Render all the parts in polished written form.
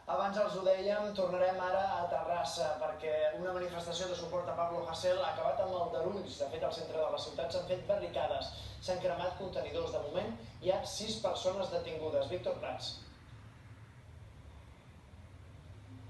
Abans els ho dèiem, tornarem ara a Terrassa, perquè una manifestació de suport a Pablo Hasél ha acabat amb aldarulls. De fet, al centre de la ciutat s'han fet barricades, s'han cremat contenidors. De moment, hi ha 6 persones detingudes. Víctor Prats.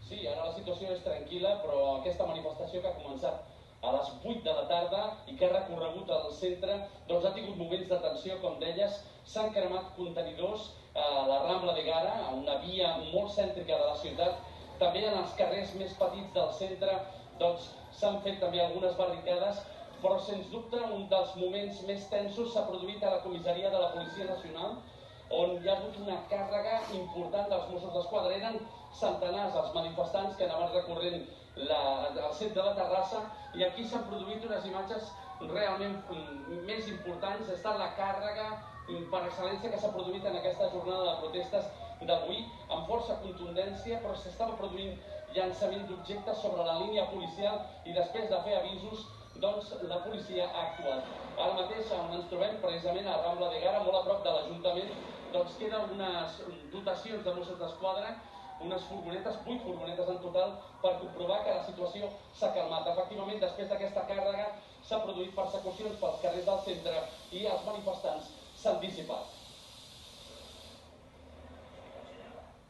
Sí, ara la situació és tranquil·la, però aquesta manifestació que ha començat a les 8 de la tarda i que ha recorregut el centre, doncs ha tingut moments de tensió, com deies. S'han cremat contenidors a la Rambla de Gara, a una via molt cèntrica de la ciutat. També en els carrers més petits del centre doncs s'han fet també algunes barricades, però sens dubte un dels moments més tensos s'ha produït a la comissaria de la Policia Nacional, on hi ha hagut una càrrega important dels Mossos d'Esquadra. Eren centenars els manifestants que anaven recorrent el centre de Terrassa, i aquí s'han produït unes imatges realment més importants. Ha estat la càrrega per excel·lència que s'ha produït en aquesta jornada de protestes d'avui, amb força contundència, però s'estava produint llançament d'objectes sobre la línia policial i després de fer avisos, doncs la policia ha actuat. Ara mateix on ens trobem, precisament a Rambla de Gara, molt a prop de l'Ajuntament, doncs queden unes dotacions de Mossos d'Esquadra, unes furgonetes, 8 furgonetes en total, per comprovar que la situació s'ha calmat. Efectivament, després d'aquesta càrrega s'ha produït persecucions pels carrers del centre i els manifestants s'han dissipat.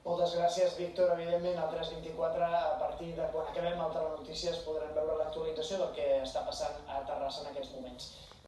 Moltes gràcies, Víctor. Evidentment, al 324, a partir de quan acabem el Telenotícies, podrem veure l'actualització del que està passant a Terrassa en aquests moments.